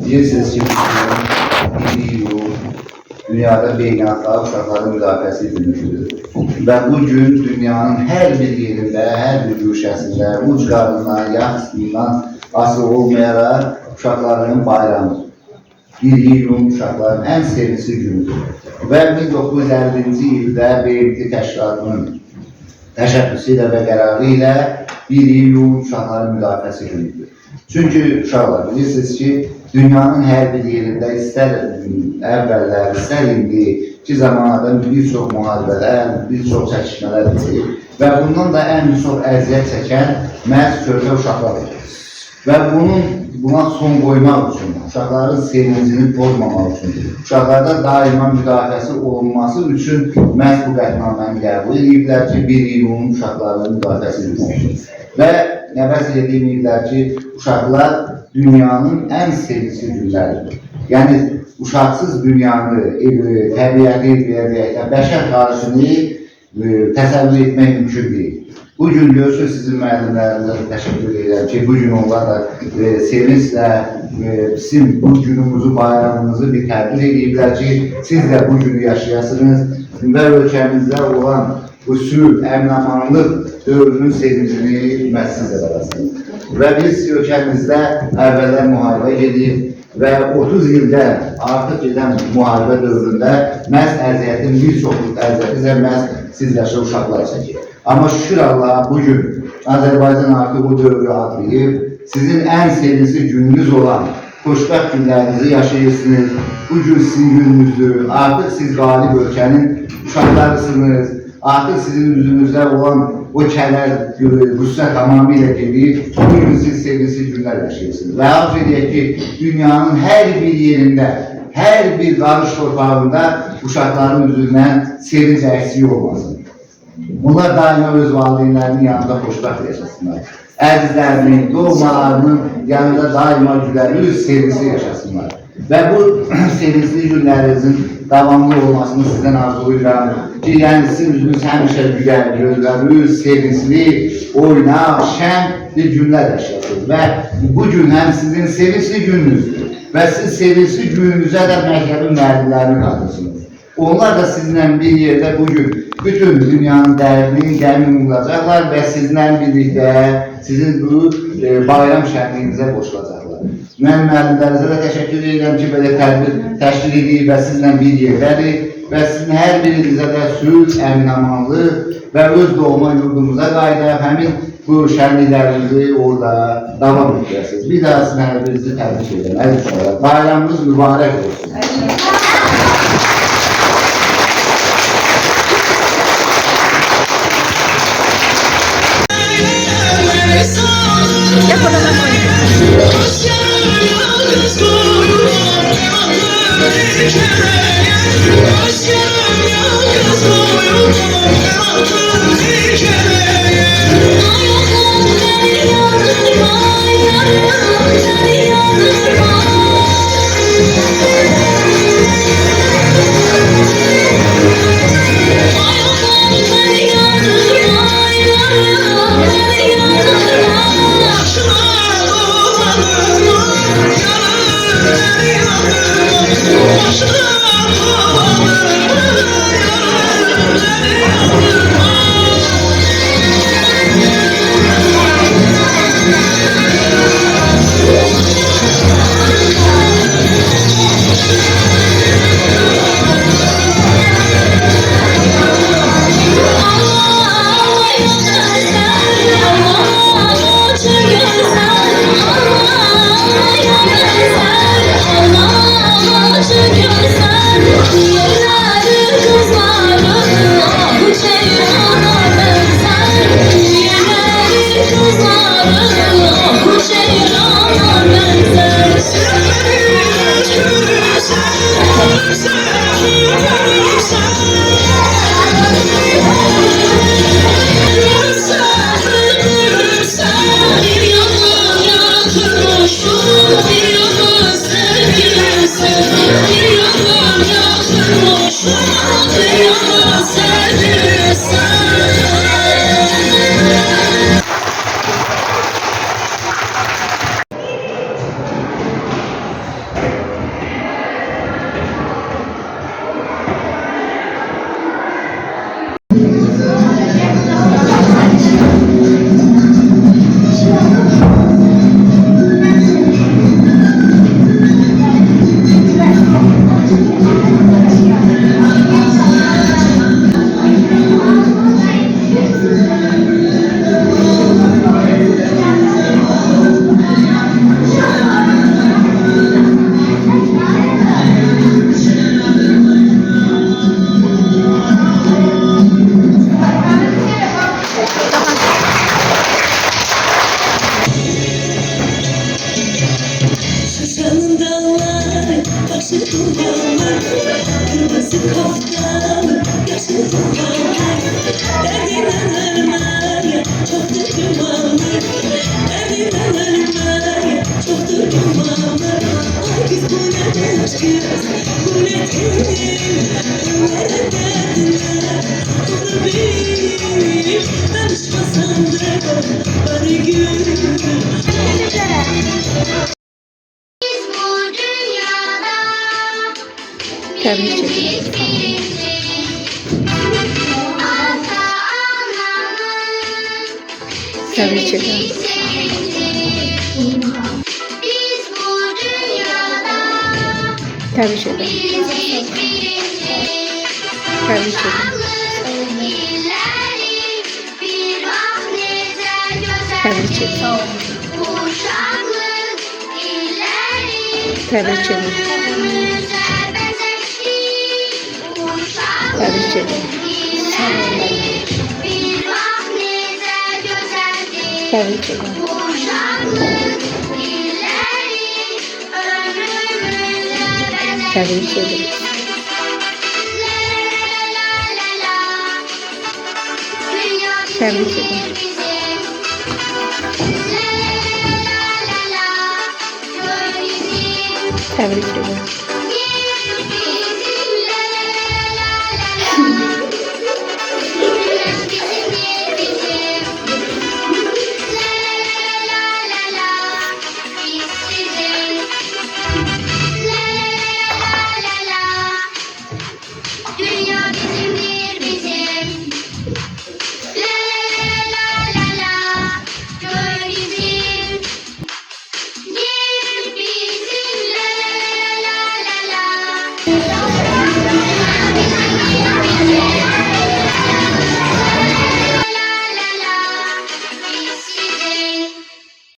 Bilirsiniz ki bu dünyada beynəlxalq uşaqların müdafiəsi günüdür. Və bu gün dünyanın hər bir yerində, hər bir güşəsində uc qarnından, yaxısından asılı olmayaraq uşaqların bayramıdır. 1 iyun uşaqların ən sevinçli günüdür. Və 1950-ci ildə BMT təşkilatının təşəbbüsü ilə və qərarı ilə 1 iyun uşaqların müdafiəsi günüdür. Çünki uşaqlar bilirsiniz ki, dünyanın hər bir yerində istər əvvəllər, istər indi ki zamanada bir çox müharibələr, bir çox çəkişmələr bilir və bundan da ən çox əziyyət çəkən məhz körpə uşaqlardır. Və buna son qoymaq üçün, uşaqların sevincini pozmamaq üçün, uşaqlarda daima müdafiəsi olunması üçün məhz bu qətnaməni qəbul ediblər ki, 1 iyun uşaqların müdafiəsi edilsin. Və əvəz edilməyiblər ki, uşaqlar dünyanın ən sevincli günləridir. Yəni, uşaqsız dünyanı, təbiəti, bəşər tarixini təsəvvür etmək mümkün deyil. Bu gün görürsünüz sizin müəllimlərinizə təşəkkür edirəm ki, bu gün onlar da sevinclə bizim bu günümüzü, bayramımızı bir təbrik ediblər ki, siz də bu günü yaşayasınız və ölkəmizdə olan bu sülh, əmin-amanlıq dövrünün sevincini məhsiz edərsiniz. Və biz ölkəmizdə əvvəllər müharibə gedib və 30 ildə artıq gedən müharibə dövründə məhz əziyyətin bir çoxluq əziyyəti məhz siz yaşlı uşaqlar çəkir. Amma şükür Allah'a bugün Azərbaycan artıq bu dövrü adlayıb, sizin ən sevincli gününüz olan xoşbəxt günlərinizi yaşayırsınız. Bu gün sizin gününüzdür. Artıq siz qalib ölkənin uşaqlarısınız. Artıq sizin üzünüzdə olan o kədər, qüssə tamamilə gedir. Bu gün siz sevincli günlər yaşayırsınız. Və arzu edək ki, dünyanın hər bir yerində, hər bir qarış torpağında uşaqların üzündən sevinç əksik olmasın. Bunlar daima öz valideynlərinin yanında xoşbəxt yaşasınlar. Əzizlərinin, doğmalarının yanında daima gülərli, sevincli yaşasınlar. Və bu sevincli günlərinizin davamlı olmasını sizdən arzulayıram ki, yəni sizin üzünüz həmişə gülər, gözləriniz sevincli, oynaq, şən bir günlər yaşayasınız. Və bu gün həm sizin sevincli gününüzdür və siz sevincli gününüzə də məktəbin müəllimlərini qatırsınız. Onlar da sizinlə bir yerdə bugün bütün dünyanın dərdini qəmin olacaqlar və sizinlə birlikdə sizin bu bayram şənliyinizə qoşulacaqlar. Mən müəllimlərinizə də təşəkkür edirəm ki, belə tədbir təşkil edib və sizinlə bir yerdədir və sizin hər birinizə də sülh, əmin-amanlıq və öz doğma yurdumuza qayıdaq, həmin bu şənliklərinizi orada davam edəcəksiniz. Bir daha sizin hər birinizi təbrik edirəm. Əziz uşaqlar, bayramınız mübarək olsun. Allah, kaftanı, yaşlı dumanı, derdinden ölmeye çoktur dumanı, derdinden ölmeye çoktur dumanı. Ay biz bu ne aşkız, bu ne temin, ömrede derdine, olur bir, danışmasam da bari gül. Biz bu dünyada Tebrik ederim. ata anamız Tebrik ederim. biz bu dünyada Tebrik ederim. biricik Tebrik ederim. Sağlık illeri bir ah nezer Tebrik güzel. ederim. Uşaklık illeri Tebrik ederim. ömrümüze benzeştik. Tebrik Uşaklık ederim. illeri bir ah nezer güzeldi. Tebrik ederim. Uşaklık illeri ömrümüze benzeştik. Tebrik ederim. Tebrik ederim. Tebrik ederim.